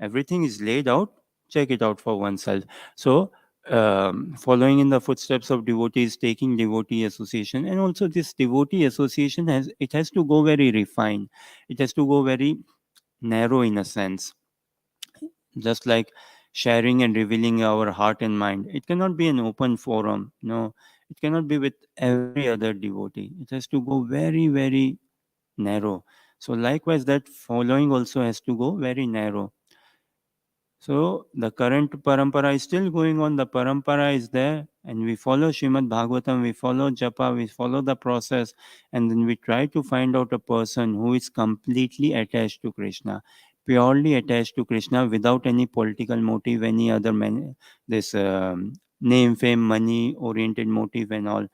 Everything is laid out, check it out for oneself. So, following in the footsteps of devotees, taking devotee association, and also this devotee association has to go very refined. It has to go very narrow in a sense, just like sharing and revealing our heart and mind. It cannot be an open forum. No, it cannot be with every other devotee. It has to go very, very narrow. So, likewise, that following also has to go very narrow. So the current parampara is still going on. The parampara is there, and we follow Srimad Bhagavatam, we follow Japa, we follow the process, and then we try to find out a person who is completely attached to Krishna, purely attached to Krishna, without any political motive, any other this name, fame, money oriented motive, and all.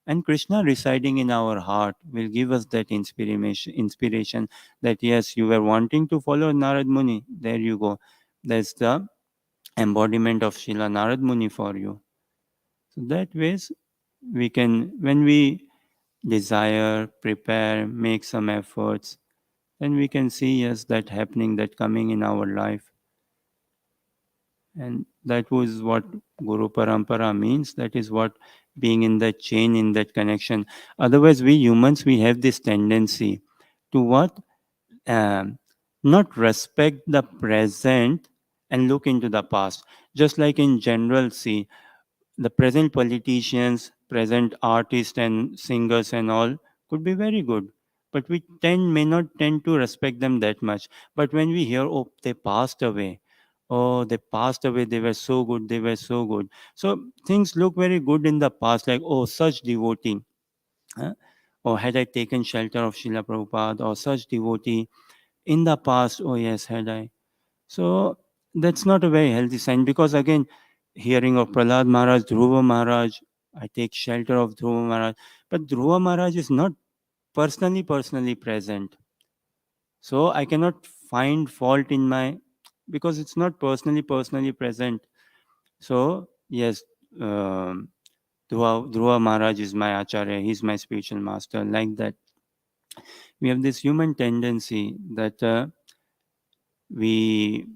And Krishna residing in our heart will give us that inspiration that yes, you were wanting to follow Narad Muni. There you go. That's the embodiment of Srila Narad Muni for you. So that ways we can, when we desire, prepare, make some efforts, then we can see yes that happening, that coming in our life. And that was what Guru Parampara means. That is what being in that chain, in that connection. Otherwise, we humans, we have this tendency to what? Um, Not respect the present and look into the past. Just like in general, see, the present politicians, present artists and singers and all could be very good, but we may not tend to respect them that much. But when we hear, oh, they passed away, oh, they passed away, they were so good, they were so good. So things look very good in the past, like, oh, such devotee, huh? Or had I taken shelter of Srila Prabhupada, or such devotee in the past, oh yes, had I. So that's not a very healthy sign, because again, hearing of Prahlad Maharaj, Dhruva Maharaj, I take shelter of Dhruva Maharaj, but Dhruva Maharaj is not personally present. So I cannot find fault in my, because it's not personally present. So yes, um, Dhruva Maharaj is my Acharya, he's my spiritual master, like that. We have this human tendency that we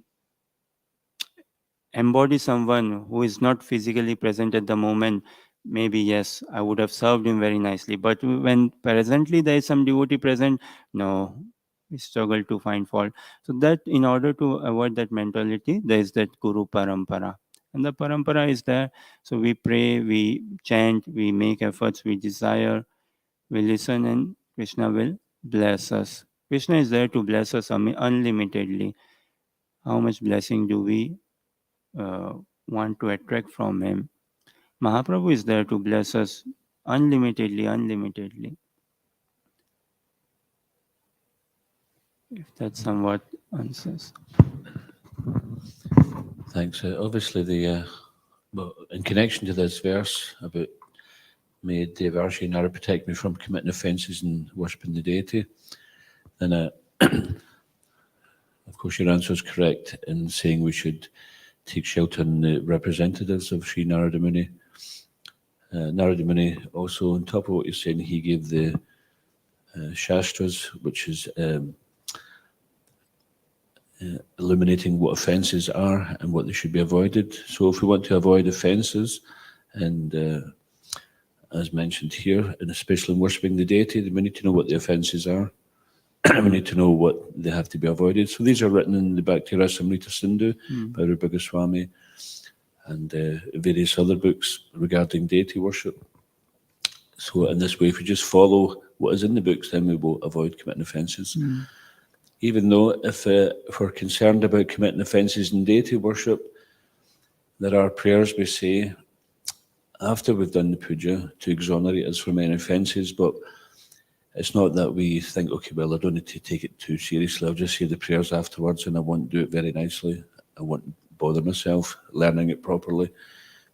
embody someone who is not physically present at the moment. Maybe yes, I would have served him very nicely, but when presently there is some devotee present, no, we struggle to find fault. So that in order to avoid that mentality, there is that Guru Parampara, and the Parampara is there. So we pray, we chant, we make efforts, we desire, we listen, and Krishna will bless us. Krishna is there to bless us unlimitedly. How much blessing do we uh, want to attract from him? Mahaprabhu is there to bless us unlimitedly. If that somewhat answers. Thanks. Obviously, well, in connection to this verse about may Devarshi Nara protect me from committing offences and worshipping the deity, then of course your answer is correct in saying we should take shelter in the representatives of Sri Narada Muni. Narada Muni also, on top of what you're saying, he gave the Shastras, which is illuminating what offences are and what they should be avoided. So if we want to avoid offences, and as mentioned here, and especially in worshipping the deity, we need to know what the offences are. We need to know what they have to be avoided. So these are written in the Bhakti Rasamrita Sindhu by Rupa Goswami and various other books regarding deity worship. So in this way, if we just follow what is in the books, then we will avoid committing offences. Even though if we're concerned about committing offences in deity worship, there are prayers we say after we've done the puja to exonerate us from any offences, but it's not that we think, okay, well, I don't need to take it too seriously. I'll just say the prayers afterwards and I won't do it very nicely. I won't bother myself learning it properly.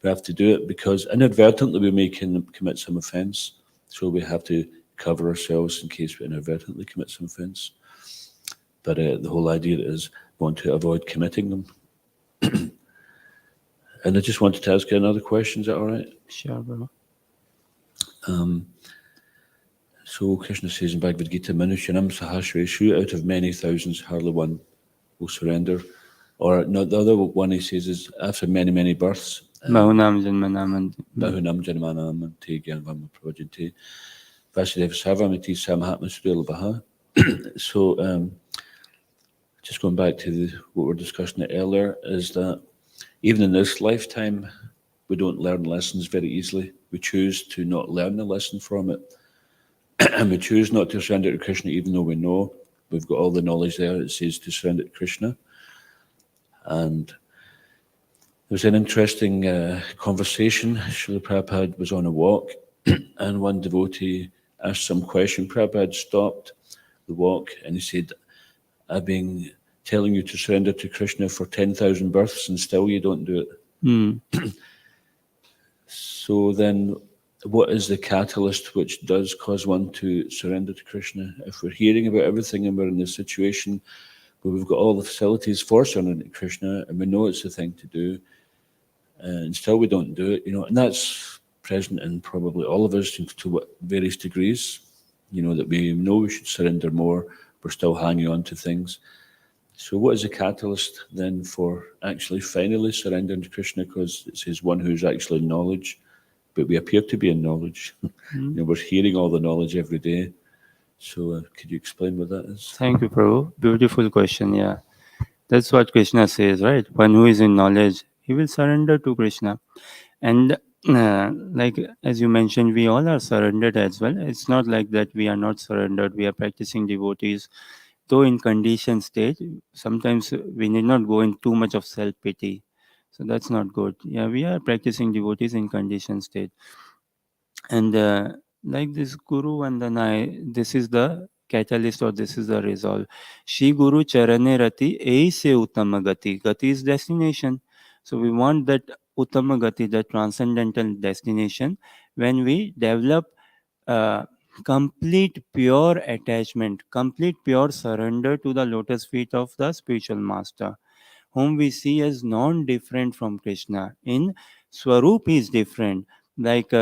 We have to do it because inadvertently we may commit some offence. So we have to cover ourselves in case we inadvertently commit some offence. But the whole idea is want to avoid committing them. And I just wanted to ask you another question. Is that all right? Sure, bro. So Krishna says in Bhagavad Gita, Manushanam Sahasreshu, out of many thousands, hardly one will surrender. Or no, the other one he says is after many, many births, Bahunam Janmanam. Bahunam Janmanam Te Gyanvam Pravajante Vasudeva Sarvamiti Samhatma Sudila Baha. So just going back to what we were discussing earlier, is that even in this lifetime, we don't learn lessons very easily. We choose to not learn the lesson from it. And we choose not to surrender to Krishna, even though we know we've got all the knowledge there. It says to surrender to Krishna. And there was an interesting conversation. Srila Prabhupada was on a walk, and one devotee asked some question. Prabhupada stopped the walk, and he said, I've been telling you to surrender to Krishna for 10,000 births, and still you don't do it. So then, what is the catalyst which does cause one to surrender to Krishna? If we're hearing about everything and we're in this situation where we've got all the facilities for surrendering to Krishna and we know it's the thing to do, and still we don't do it, and that's present in probably all of us to various degrees, that we know we should surrender more, we're still hanging on to things. So what is the catalyst then for actually finally surrendering to Krishna? Because it says one who's actually in knowledge, but we appear to be in knowledge. We're hearing all the knowledge every day. So could you explain what that is? Thank you, Prabhu. Beautiful question. Yeah. That's what Krishna says, right? One who is in knowledge, he will surrender to Krishna. And like as you mentioned, we all are surrendered as well. It's not like that we are not surrendered. We are practicing devotees. Though in conditioned state, sometimes we need not go in too much of self-pity. So that's not good. Yeah, we are practicing devotees in conditioned state. And like this Guru Vandana, this is the catalyst or this is the resolve. Shri Guru Charane Rati Aise Uttama Gati. Gati is destination. So we want that Uttama Gati, the transcendental destination, when we develop complete pure attachment, complete pure surrender to the lotus feet of the spiritual master, whom we see as non-different from Krishna. In Swarup, he is different. Like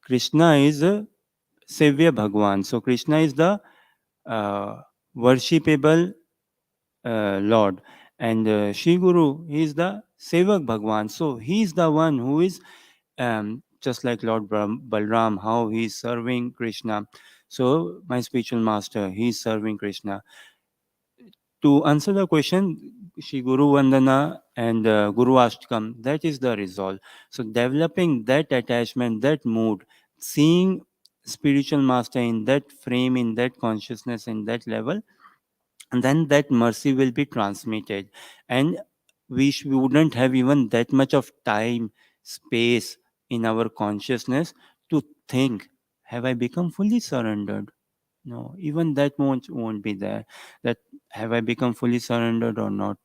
Krishna is Sevya Bhagwan. So Krishna is the worshipable Lord. And Shri Guru, he is the Sevak Bhagwan. So he is the one who is just like Lord Balram, how he is serving Krishna. So my spiritual master, he is serving Krishna. To answer the question, Shri Guru Vandana and Guru Ashtakam, that is the resolve. So developing that attachment, that mood, seeing spiritual master in that frame, in that consciousness, in that level, and then that mercy will be transmitted. And we wouldn't have even that much of time, space in our consciousness to think, have I become fully surrendered? No, even that won't be there. That have I become fully surrendered or not?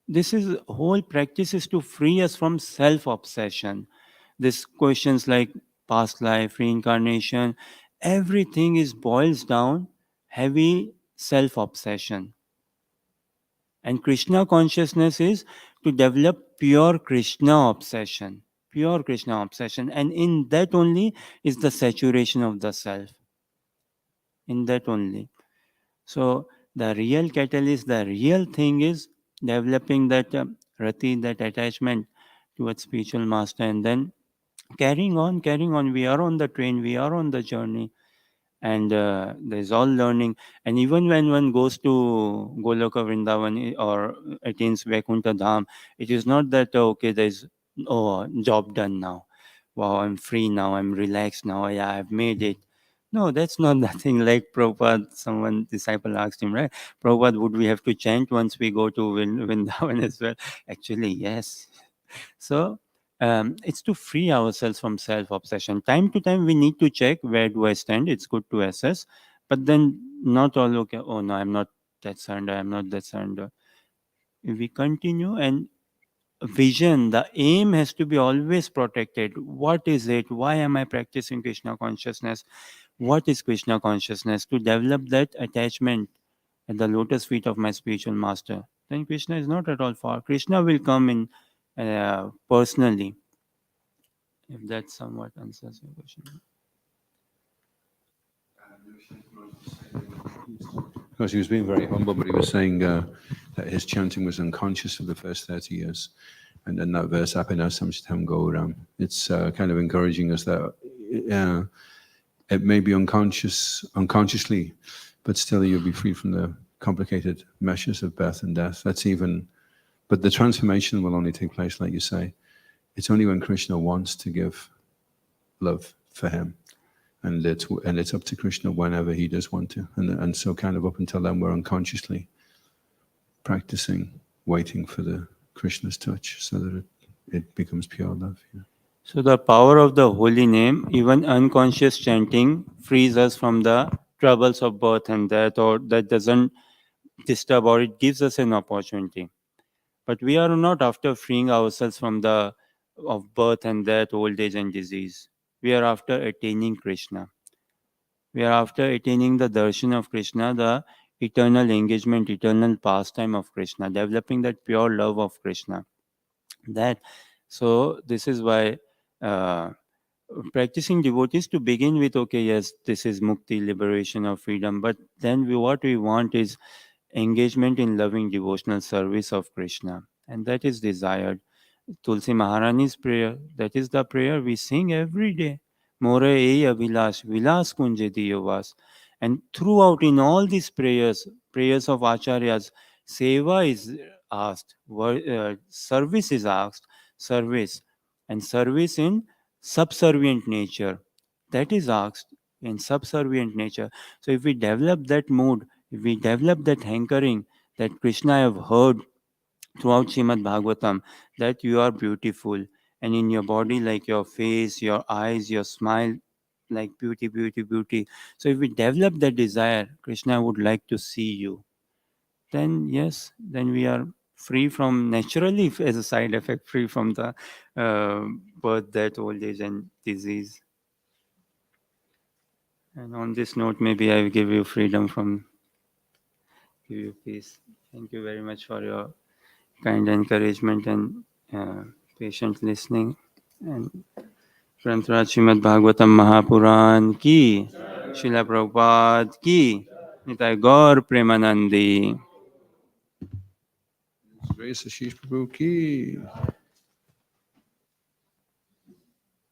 This is whole practice is to free us from self-obsession. These questions like past life, reincarnation, everything is boils down heavy self-obsession. And Krishna consciousness is to develop pure Krishna obsession. Pure Krishna obsession. And in that only is the saturation of the self. In that only. So the real catalyst, the real thing is developing that rati, that attachment towards spiritual master, and then carrying on, carrying on. We are on the train, we are on the journey, and there's all learning. And even when one goes to Goloka Vrindavan or attains Vaikuntha Dham, it is not that okay, there's job done now. Wow, I'm free now, I'm relaxed now. Yeah, I've made it. No, that's not nothing. Like Prabhupada, someone disciple asked him, right? Prabhupada, would we have to chant once we go to Vrindavan as well? Actually, yes. So it's to free ourselves from self-obsession. Time to time, we need to check where do I stand. It's good to assess, but then not all okay. Oh no, I'm not that surrender, I am not that surrender. If we continue, and vision, the aim has to be always protected. What is it? Why am I practicing Krishna consciousness? What is Krishna consciousness? To develop that attachment at the lotus feet of my spiritual master. Then Krishna is not at all far. Krishna will come in personally. If that somewhat answers your question. Because he was being very humble, but he was saying that his chanting was unconscious for the first 30 years. And then that verse, Apena Samchitam Gauram, it's kind of encouraging us that it may be unconsciously, but still you'll be free from the complicated meshes of birth and death. But the transformation will only take place, like you say. It's only when Krishna wants to give love for him. And it's up to Krishna whenever he does want to. And so kind of up until then, we're unconsciously practicing, waiting for the Krishna's touch so that it becomes pure love. Yeah. So the power of the holy name, even unconscious chanting, frees us from the troubles of birth and death, or that doesn't disturb, or it gives us an opportunity. But we are not after freeing ourselves from the of birth and death, old age and disease. We are after attaining Krishna. We are after attaining the darshan of Krishna, the eternal engagement, eternal pastime of Krishna, developing that pure love of Krishna. So this is why practicing devotees to begin with, okay, yes, this is mukti, liberation or freedom, but then what we want is engagement in loving devotional service of Krishna, and that is desired. Tulsi Maharani's prayer, that is the prayer we sing every day. More ei abhilash, vilas kunje diyovas. And throughout in all these prayers, prayers of acharyas, seva is asked, service is asked, service. And service in subservient nature, that is asked in subservient nature. So if we develop that mood, if we develop that hankering, that Krishna I have heard throughout Srimad Bhagavatam, that you are beautiful, and in your body, like your face, your eyes, your smile, like beauty, beauty, beauty. So if we develop that desire, Krishna would like to see you, then yes, then we are free from, naturally as a side effect, free from the birth, death, old age and disease. And on this note, maybe I will give you freedom from, give you peace. Thank you very much for your kind encouragement and patient listening. And ग्रंथराज Shrimad Bhagavatam Mahapuran की, शिला प्रभुपाद की, निताय गौर Premanandi. Grace Ashish Prabhu ki.